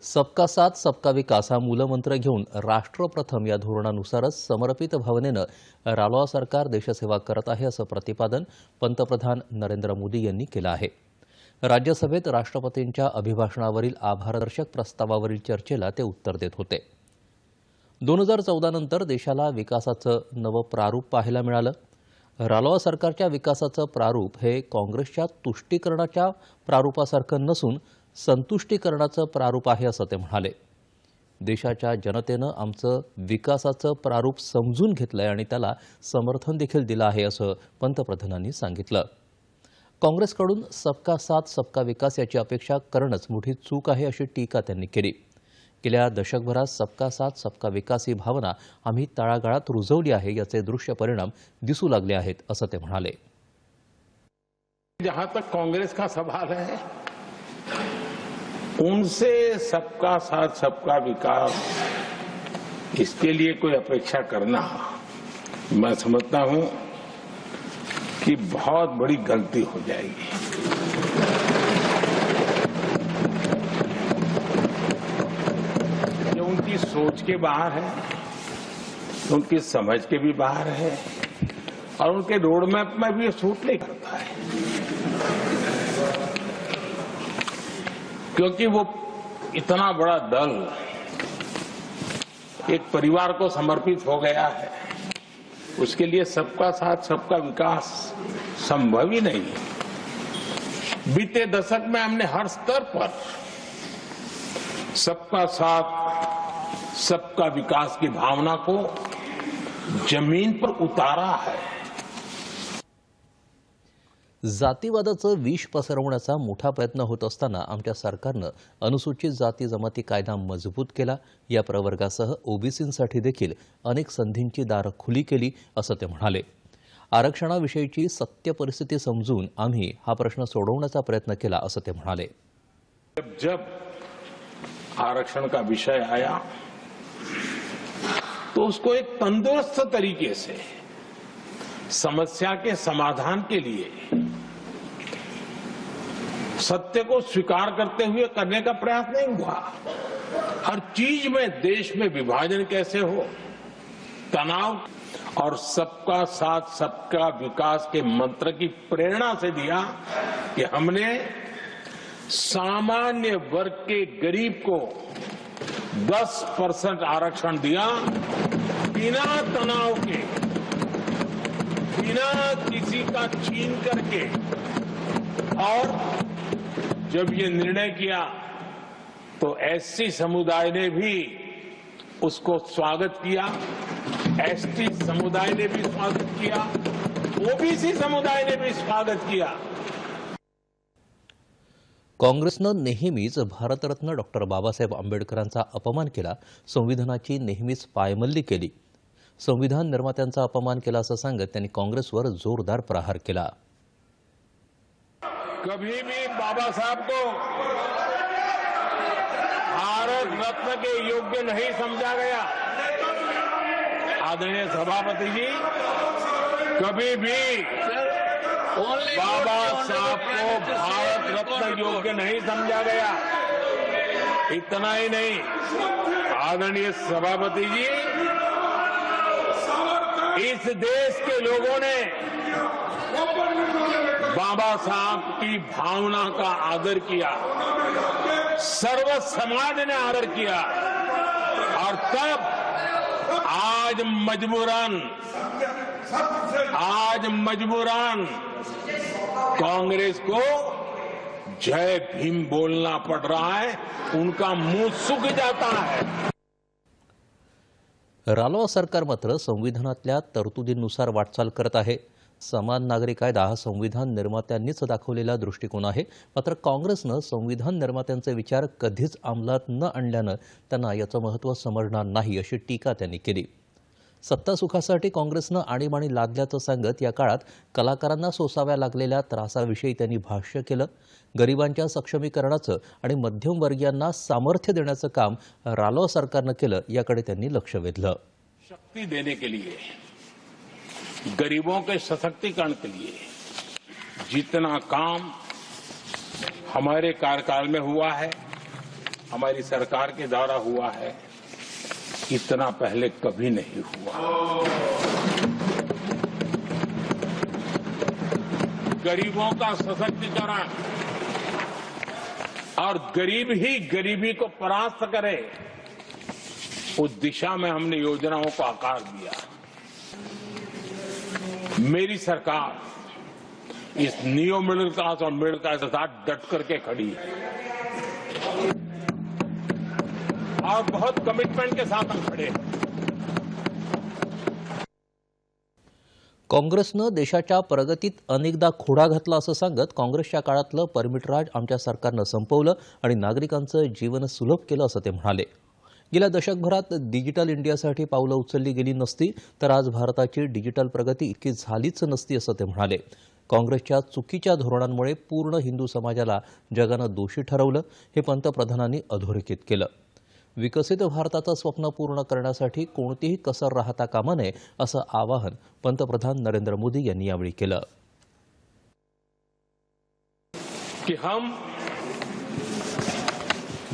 सबका साथ सबका विकास हा मूलमंत्र घेऊन राष्ट्र प्रथम या धोरणानुसारच समर्पित भावनेनं रालोआ सरकार देशसेवा करत आहे असं प्रतिपादन पंतप्रधान नरेंद्र मोदी यांनी केलं आहे। राज्यसभेत राष्ट्रपतींच्या अभिभाषणावरील आभारदर्शक प्रस्तावावरील चर्चेला ते उत्तर देत होते। 2014 नंतर देशाला विकासाचं नवं प्रारूप पाहायला मिळालं। रालोआ सरकारच्या विकासाचं प्रारूप हे काँग्रेसच्या तुष्टीकरणाच्या प्रारूपासारखं नसून संतुष्टीकरणाचं प्रारूप आहे असं ते म्हणाले। देशाच्या जनतेनं आमचं विकासाचं प्रारूप समजून घेतलंय आणि त्याला समर्थन देखील दिलं आहे असं पंतप्रधानांनी सांगितलं। काँग्रेसकडून सबका साथ सबका विकास याची अपेक्षा करणंच मोठी चूक आहे अशी टीका त्यांनी केली। गेल्या दशकभरात सबका साथ सबका विकास ही भावना आम्ही तळागाळात रुजवली आहे याचे दृश्य परिणाम दिसू लागले आहेत असं ते म्हणाले। जहां तक कांग्रेस का सवाल है, उनसे सबका साथ सबका विकास इसके लिए कोई अपेक्षा करना मैं समझता हूं कि बहुत बड़ी गलती हो जाएगी। ये उनकी सोच के बाहर है, उनकी समझ के भी बाहर है और उनके रोड मैप में भी ये सूट नहीं करता है, क्योंकि वो इतना बड़ा दल एक परिवार को समर्पित हो गया है, उसके लिए सबका साथ सबका विकास संभव ही नहीं है। बीते दशक में हमने हर स्तर पर सबका साथ सबका विकास की भावना को जमीन पर उतारा है। जातीवादाचं विष पसरवण्याचा मोठा प्रयत्न होत असताना आमच्या सरकारनं अनुसूचित जाती जमाती कायदा मजबूत केला। या प्रवर्गासह ओबीसींसाठी देखील अनेक संधींची दारं खुली केली असं ते म्हणाले। आरक्षणाविषयीची सत्य परिस्थिती समजून आम्ही हा प्रश्न सोडवण्याचा प्रयत्न केला असं ते म्हणाले। जब आरक्षण का विषय आया तो उसको एक तंदुरुस्त तरीके से समस्या के समाधान के लिए सत्य को स्वीकार करते हुए करने का प्रयास नहीं हुआ। हर चीज में देश में विभाजन कैसे हो, तनाव और सबका साथ सबका विकास के मंत्र की प्रेरणा से दिया कि हमने सामान्य वर्ग के गरीब को 10% आरक्षण दिया, बिना तनाव के, बिना किसी का छीन करके। और जब ये निर्णय किया तो एससी समुदाय ने भी उसको स्वागत किया, एसटी समुदाय ने भी स्वागत किया, ओबीसी समुदाय ने भी स्वागत किया। काँग्रेसनं नेहमीच भारतरत्न डॉक्टर बाबासाहेब आंबेडकरांचा अपमान केला, संविधानाची नेहमीच पायमल्ली केली, संविधान निर्मात्यांचा अपमान केला असं सांगत त्यांनी काँग्रेसवर जोरदार प्रहार केला। कभी भी बाबा साहब को भारत रत्न के योग्य नहीं समझा गया। आदरणीय सभापति जी, कभी भी बाबा साहब को भारत रत्न योग्य नहीं समझा गया। इतना ही नहीं, आदरणीय सभापति जी, इस देश के लोगों ने बाबा साहब की भावना का आदर किया, सर्व समाज ने आदर किया और तब आज मजबूरन कांग्रेस को जय भीम बोलना पड़ रहा है, उनका मुंह सूख जाता है। रालोआ सरकार मात्र संविधानातल्या तरतुदींनुसार वाटचाल करत आहे। समान नागरी कायदा हा संविधान निर्मात्यांनीच दाखवलेला दृष्टिकोन आहे, मात्र काँग्रेसनं संविधान निर्मात्यांचे विचार कधीच अंमलात न आणल्यानं त्यांना याचं महत्त्व समजणार नाही अशी टीका त्यांनी केली। सत्तासुखासाठी काँग्रेसनं आणीबाणी लादल्याचं सांगत या काळात कलाकारांना सोसाव्या लागलेल्या त्रासाविषयी त्यांनी भाष्य केलं। गरिबांच्या सक्षमीकरणाचं आणि मध्यमवर्गीयांना सामर्थ्य देण्याचं काम रालोआ सरकारनं केलं, याकडे त्यांनी लक्ष वेधलं। शक्ति देने के लिए, गरीबों के सशक्तिकरण के लिए जितना काम हमारे कार्यकाल में हुआ है, हमारी सरकार के द्वारा हुआ है, इतना पहले कभी नहीं हुआ। गरीबों का सशक्तिकरण और गरीब ही गरीबी को परास्त करे, उस दिशा में हमने योजनाओं को आकार दिया। मेरी सरकार इस नियो मिडिल क्लास और मिडिल क्लास के साथ डट करके खड़ी है और बहुत कमिटमेंट के साथ हम खड़े हैं। काँग्रेसनं देशाच्या प्रगतीत अनेकदा खोडा घातला असं सांगत काँग्रेसच्या काळातलं परमिट राज आमच्या सरकारनं संपवलं आणि नागरिकांचं जीवन सुलभ केलं असं ते म्हणाले। गेल्या दशकभरात डिजिटल इंडियासाठी पावलं उचलली गेली नसती तर आज भारताची डिजिटल प्रगती इतकी झालीच नसती असं ते म्हणाले। काँग्रेसच्या चुकीच्या धोरणांमुळे पूर्ण हिंदू समाजाला जगानं दोषी ठरवलं, हे पंतप्रधानांनी अधोरेखित केलं। विकसित भारताचं स्वप्न पूर्ण करण्यासाठी कोणतीही कसर राहता कामा नये असं आवाहन पंतप्रधान नरेंद्र मोदी यांनी यावेळी केलं। कि हम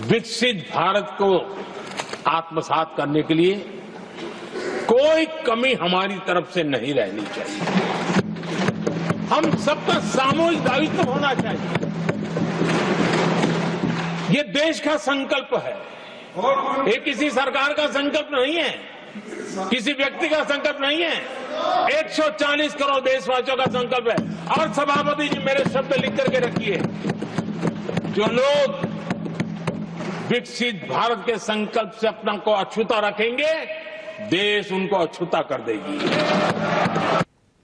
विकसित भारत को आत्मसात करने के लिए कोई कमी हमारी तरफ से नहीं रहनी चाहिए। हम सबका सामूहिक दायित्व होना चाहिए। ये देश का संकल्प है, ये किसी सरकार का संकल्प नहीं है, किसी व्यक्ति का संकल्प नहीं है, 140 करोड़ देशवासियों का संकल्प है। और सभापति जी मेरे शब्द लिख करके रखिए, जो लोग विकसित भारत के संकल्प से अपना को अछूता रखेंगे, देश उनको अछूता कर देगी।